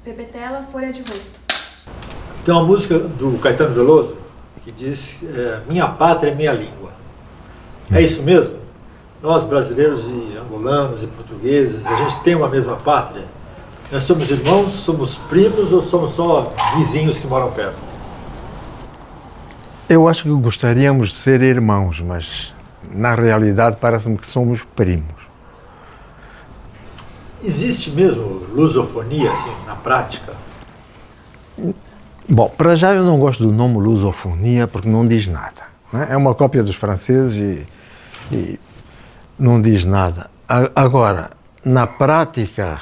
Pepetela, folha de rosto. Tem uma música do Caetano Veloso que diz minha pátria é minha língua. É isso mesmo? Nós brasileiros e angolanos e portugueses, a gente tem uma mesma pátria? Nós somos irmãos, somos primos ou somos só vizinhos que moram perto? Eu acho que gostaríamos de ser irmãos, mas na realidade parece-me que somos primos. Existe mesmo lusofonia, assim, na prática? Bom, para já eu não gosto do nome lusofonia porque não diz nada. Né? É uma cópia dos franceses e não diz nada. Agora, na prática,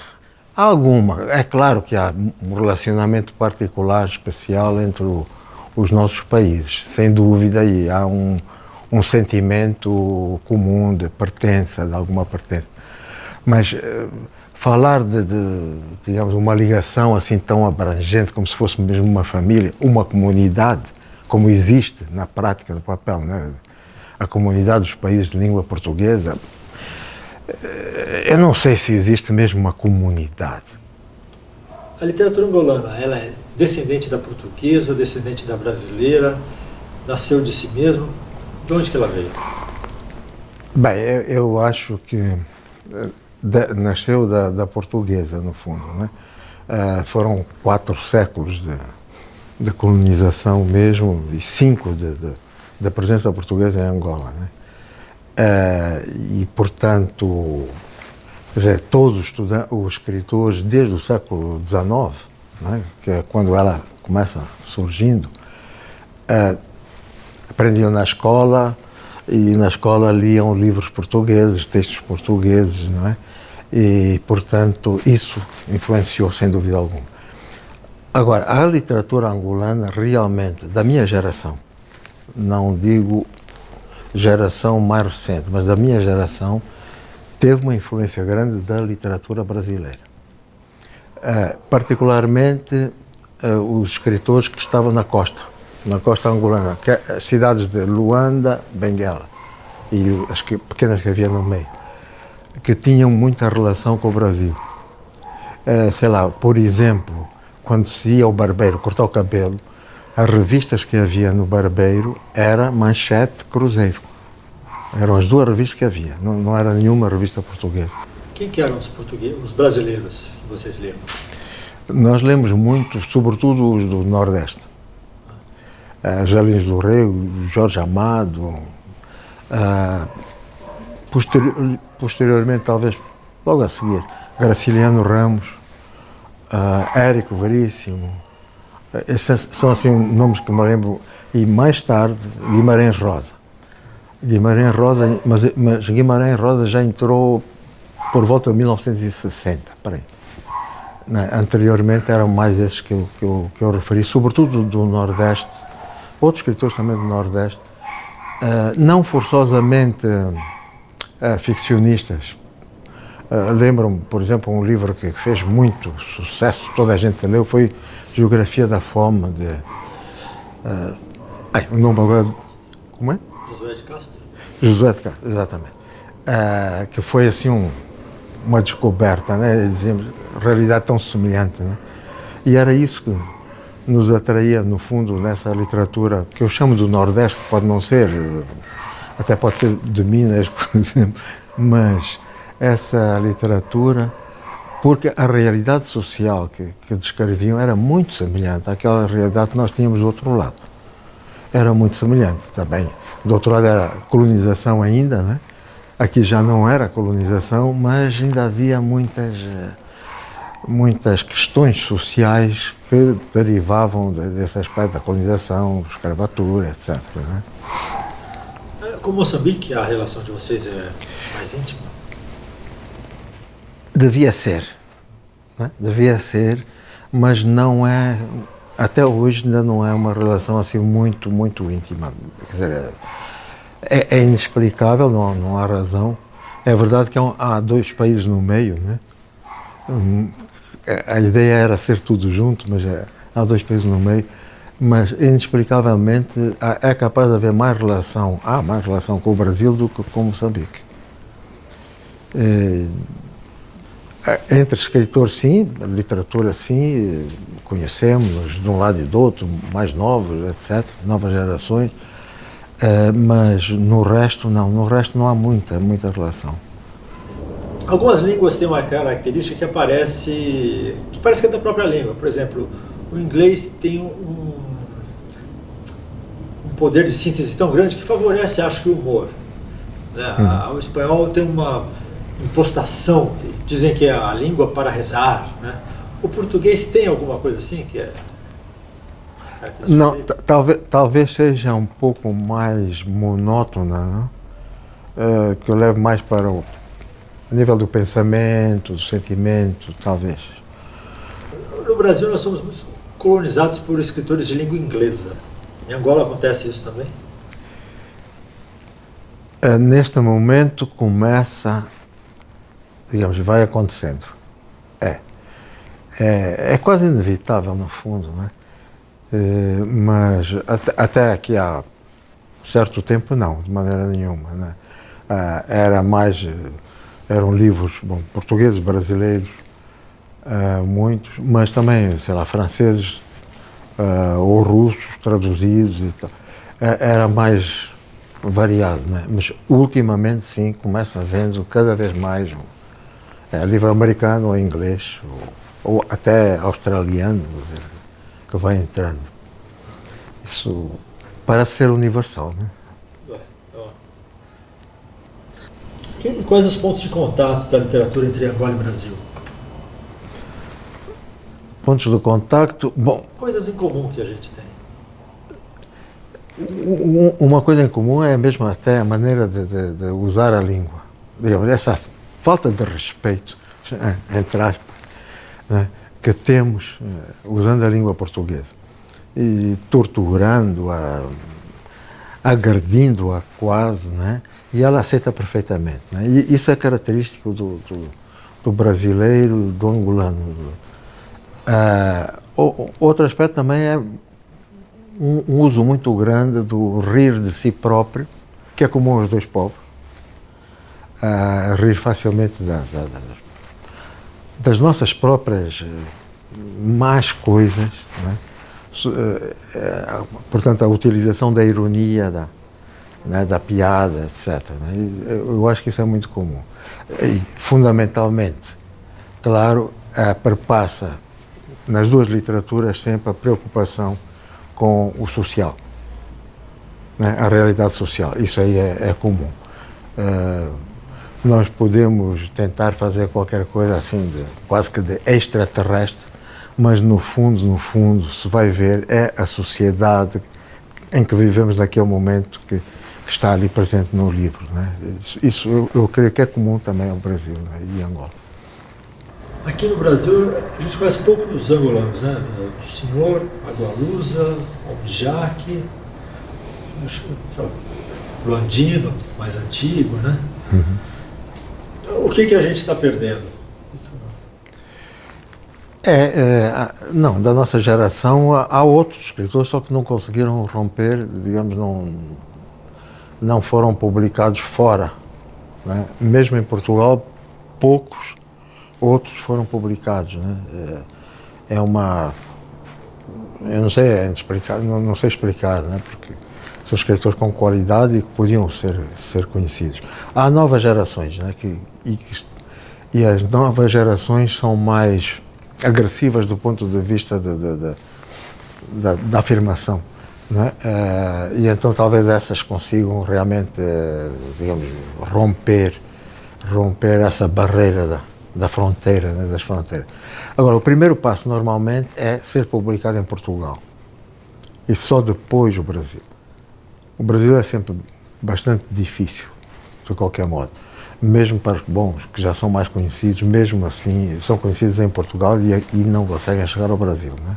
alguma. É claro que há um relacionamento particular, especial entre os nossos países, sem dúvida, e há um sentimento comum de pertença, de alguma pertença. Mas falar de, digamos, uma ligação assim tão abrangente, como se fosse mesmo uma família, uma comunidade, como existe na prática do papel, né? A comunidade dos países de língua portuguesa, eu não sei se existe mesmo uma comunidade. A literatura angolana, ela é descendente da portuguesa, descendente da brasileira, nasceu de si mesma. De onde que ela veio? Bem, eu acho que nasceu da portuguesa, no fundo, né? Foram 4 séculos de colonização mesmo e 5 da presença portuguesa em Angola, né? E, portanto, quer dizer, todos os escritores, desde o século XIX, né, que é quando ela começa surgindo, aprendiam na escola e na escola liam livros portugueses, textos portugueses, não é? E, portanto, isso influenciou sem dúvida alguma. Agora, a literatura angolana realmente, da minha geração, não digo geração mais recente, mas da minha geração, teve uma influência grande da literatura brasileira. Particularmente os escritores que estavam na costa angolana, que é as cidades de Luanda, Benguela e as pequenas que havia no meio, que tinham muita relação com o Brasil. Sei lá, por exemplo, quando se ia ao barbeiro cortar o cabelo, as revistas que havia no barbeiro era Manchete, Cruzeiro. Eram as 2 revistas que havia, não era nenhuma revista portuguesa. Quem que eram os brasileiros que vocês lembram? Nós lemos muito, sobretudo os do Nordeste. Jolins do Rego, Jorge Amado, posteriormente, talvez logo a seguir, Graciliano Ramos, Érico Veríssimo. Esses são assim nomes que me lembro. E mais tarde, Guimarães Rosa. Mas Guimarães Rosa já entrou por volta de 1960, por aí. Anteriormente eram mais esses que eu referi, sobretudo do Nordeste, outros escritores também do Nordeste, não forçosamente ficcionistas. Lembro-me, por exemplo, um livro que fez muito sucesso, toda a gente leu, foi Geografia da Fome, o nome agora, como é? Josué de Castro. Josué de Castro, exatamente. Que foi assim uma descoberta, né? Dizemos, realidade tão semelhante, né? E era isso que nos atraía, no fundo, nessa literatura que eu chamo do Nordeste, pode não ser, até pode ser de Minas, por exemplo, mas essa literatura, porque a realidade social que descreviam era muito semelhante àquela realidade que nós tínhamos do outro lado. Era muito semelhante também. Do outro lado era colonização ainda, né? Aqui já não era colonização, mas ainda havia muitas questões sociais que derivavam desse aspecto da colonização, escravatura, etc. Né? Com Moçambique, a relação de vocês é mais íntima? Devia ser, né? Devia ser, mas não é, até hoje ainda não é uma relação assim muito íntima. Quer dizer, é inexplicável, não há razão. É verdade que há 2 países no meio, né? A ideia era ser tudo junto, mas há 2 países no meio. Mas inexplicavelmente é capaz de haver mais relação com o Brasil do que com Moçambique. Entre escritores, sim, literatura, sim, conhecemos de um lado e do outro, mais novos, etc., novas gerações, mas no resto não há muita relação. Algumas línguas têm uma característica que parece que é da própria língua. Por exemplo, o inglês tem um poder de síntese tão grande que favorece, acho que, o humor. Né? O espanhol tem uma impostação, que dizem que é a língua para rezar. Né? O português tem alguma coisa assim que é... Não, talvez seja um pouco mais monótona, não? Que eu levo mais para o nível do pensamento, do sentimento, talvez. No Brasil nós somos muito colonizados por escritores de língua inglesa. Em Angola acontece isso também? Neste momento começa, digamos, vai acontecendo. É quase inevitável, no fundo, não é? Mas até aqui há certo tempo não, de maneira nenhuma, né? Eram livros, portugueses, brasileiros, muitos, mas também, sei lá, franceses ou russos traduzidos e tal. Era mais variado, né? Mas ultimamente sim, começa a vendo cada vez mais livro americano ou inglês, ou até australiano, que vai entrando. Isso parece ser universal, né? E quais os pontos de contato da literatura entre Angola e Brasil? Pontos de contacto, coisas em comum que a gente tem. Uma coisa em comum é mesmo até a maneira de usar a língua. Digamos, essa falta de respeito, entre aspas, né, que temos usando a língua portuguesa e torturando-a, agredindo-a quase, né, e ela aceita perfeitamente. Né, e isso é característico do brasileiro, do angolano. Outro aspecto também é um uso muito grande do rir de si próprio, que é comum aos dois povos, rir facilmente das nossas próprias más coisas, né? Portanto, a utilização da ironia, da piada, etc. Né? Eu acho que isso é muito comum. E, fundamentalmente, claro, perpassa nas duas literaturas sempre a preocupação com o social, né? A realidade social. Isso aí é comum. Nós podemos tentar fazer qualquer coisa assim, quase que de extraterrestre, mas no fundo, se vai ver, é a sociedade em que vivemos naquele momento que está ali presente no livro. Né? Isso eu creio que é comum também ao Brasil, né? E Angola. Aqui no Brasil, a gente conhece pouco dos angolanos, né? O senhor, Agualusa, Albijaque, o Andino, mais antigo, né? Uhum. O que a gente está perdendo? Não, da nossa geração há outros escritores, só que não conseguiram romper, digamos, não foram publicados fora. Né? Mesmo em Portugal, poucos outros foram publicados. Né? Eu não sei explicar, não sei explicar, né? Porque são escritores com qualidade e que podiam ser conhecidos. Há novas gerações, né? E as novas gerações são mais agressivas do ponto de vista da afirmação. Né? E então talvez essas consigam realmente, digamos, romper essa barreira da fronteira, né, das fronteiras. Agora, o primeiro passo normalmente é ser publicado em Portugal e só depois o Brasil. O Brasil é sempre bastante difícil, de qualquer modo. Mesmo para os bons, que já são mais conhecidos, mesmo assim, são conhecidos em Portugal e não conseguem chegar ao Brasil. Né?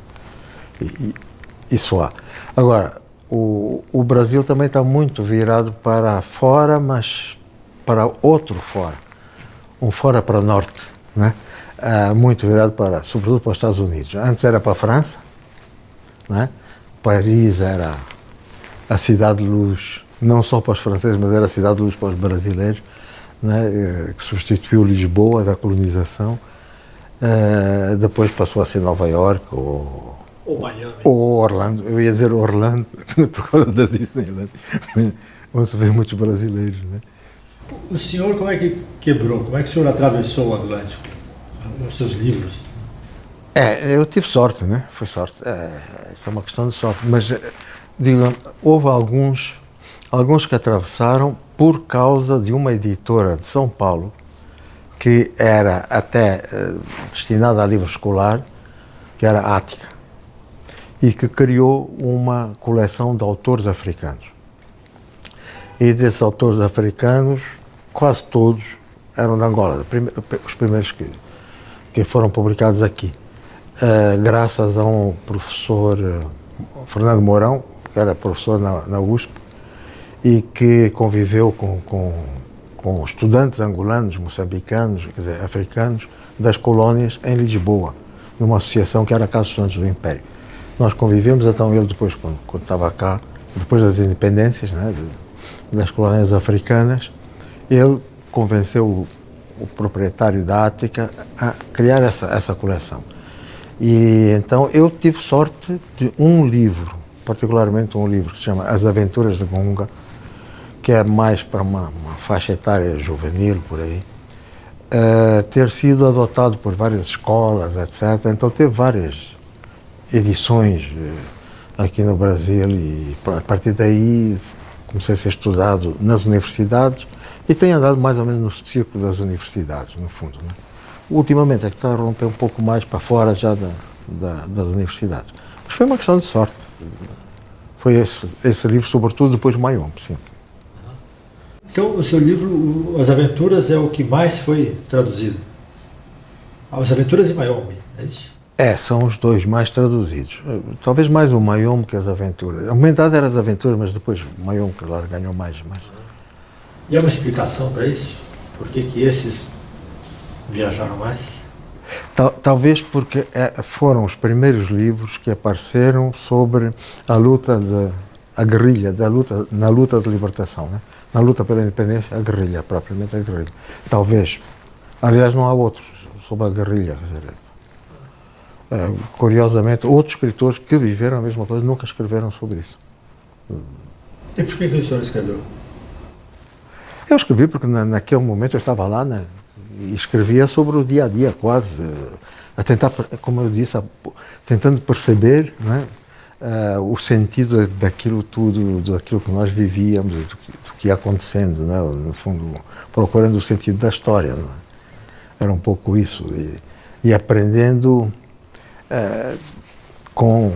Isso há. Agora, o Brasil também está muito virado para fora, mas para outro fora. Um fora para o norte, né? Muito virado sobretudo para os Estados Unidos. Antes era para a França, né? Paris era a cidade de luz, não só para os franceses, mas era a cidade de luz para os brasileiros, né? Que substituiu Lisboa da colonização. Depois passou a ser Nova York ou Miami. Ou Orlando. Eu ia dizer Orlando por causa da Disneyland, onde se vê muitos brasileiros, né? O senhor como é que quebrou? Como é que o senhor atravessou o Atlântico? Nos seus livros? Eu tive sorte, né? Foi sorte. Isso é uma questão de sorte. Mas, digo, houve alguns que atravessaram por causa de uma editora de São Paulo que era até destinada a livro escolar, que era Ática, e que criou uma coleção de autores africanos. E desses autores africanos, quase todos eram de Angola, os primeiros que foram publicados aqui, graças a um professor, Fernando Mourão, que era professor na USP, e que conviveu com estudantes angolanos, moçambicanos, quer dizer, africanos, das colónias em Lisboa, numa associação que era a Casa dos Estudantes do Império. Nós convivemos, então ele depois, quando estava cá, depois das independências, né, das colónias africanas, ele convenceu o proprietário da Ática a criar essa coleção. E então eu tive sorte de um livro, particularmente um livro que se chama As Aventuras de Gunga, que é mais para uma faixa etária juvenil, por aí, ter sido adotado por várias escolas, etc. Então teve várias edições aqui no Brasil e a partir daí comecei a ser estudado nas universidades e tenho andado mais ou menos no círculo das universidades, no fundo, né? Ultimamente é que está a romper um pouco mais para fora já das universidades. Mas foi uma questão de sorte. Foi esse livro, sobretudo, depois do Mayombe, sim. Então, o seu livro, As Aventuras, é o que mais foi traduzido? As Aventuras e Mayombe, é isso? São os dois mais traduzidos. Talvez mais o Mayombe que as Aventuras. Aumentado era as Aventuras, mas depois o Mayombe, claro, ganhou mais. E há uma explicação para isso? Por que esses viajaram mais? Talvez porque foram os primeiros livros que apareceram sobre a luta, a guerrilha, na luta de libertação, né? Na luta pela independência, a guerrilha, propriamente a guerrilha. Talvez, aliás, não há outros sobre a guerrilha, quer dizer, curiosamente, outros escritores que viveram a mesma coisa nunca escreveram sobre isso. E por que o senhor escreveu? Eu escrevi porque naquele momento eu estava lá, né, e escrevia sobre o dia a dia, quase, a tentar, como eu disse, tentando perceber, né, o sentido daquilo tudo, daquilo que nós vivíamos, do que ia acontecendo, né, no fundo, procurando o sentido da história. Né? Era um pouco isso, e aprendendo com,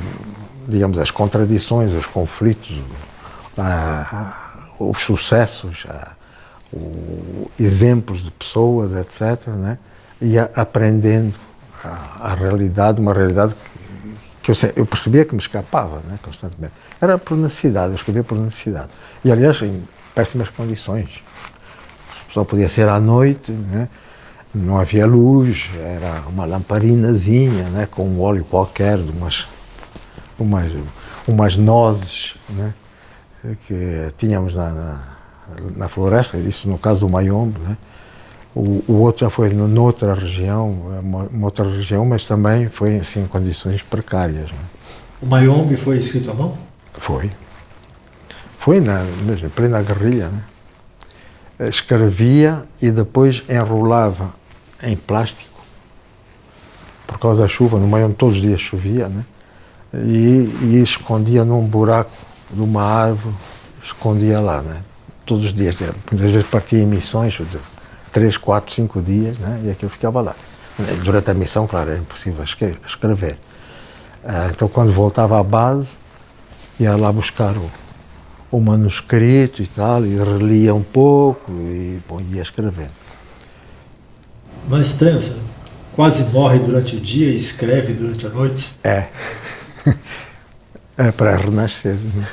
digamos, as contradições, os conflitos, os sucessos, exemplos de pessoas, etc., né? E aprendendo a realidade, uma realidade que eu percebia que me escapava, né, constantemente. Era por necessidade, eu escrevia por necessidade. E, aliás, em péssimas condições. Só podia ser à noite, né? Não havia luz, era uma lamparinazinha, né, com um óleo qualquer, de umas nozes, né, que tínhamos na floresta, isso no caso do Mayombe, né? O outro já foi noutra região, uma outra região, mas também foi assim, em condições precárias. Né? O Mayombe foi escrito à mão? Foi. Foi na plena guerrilha. Né? Escrevia e depois enrolava em plástico, por causa da chuva, no Mayombe todos os dias chovia, né? E escondia num buraco de uma árvore, escondia lá, né? Todos os dias, muitas vezes partia em missões, 3, 4, 5 dias, né? E aquilo ficava lá. Durante a missão, claro, era impossível escrever. Então, quando voltava à base, ia lá buscar o manuscrito e tal, e relia um pouco e ia escrevendo. Não é estranho, você quase morre durante o dia e escreve durante a noite? É para renascer. Né?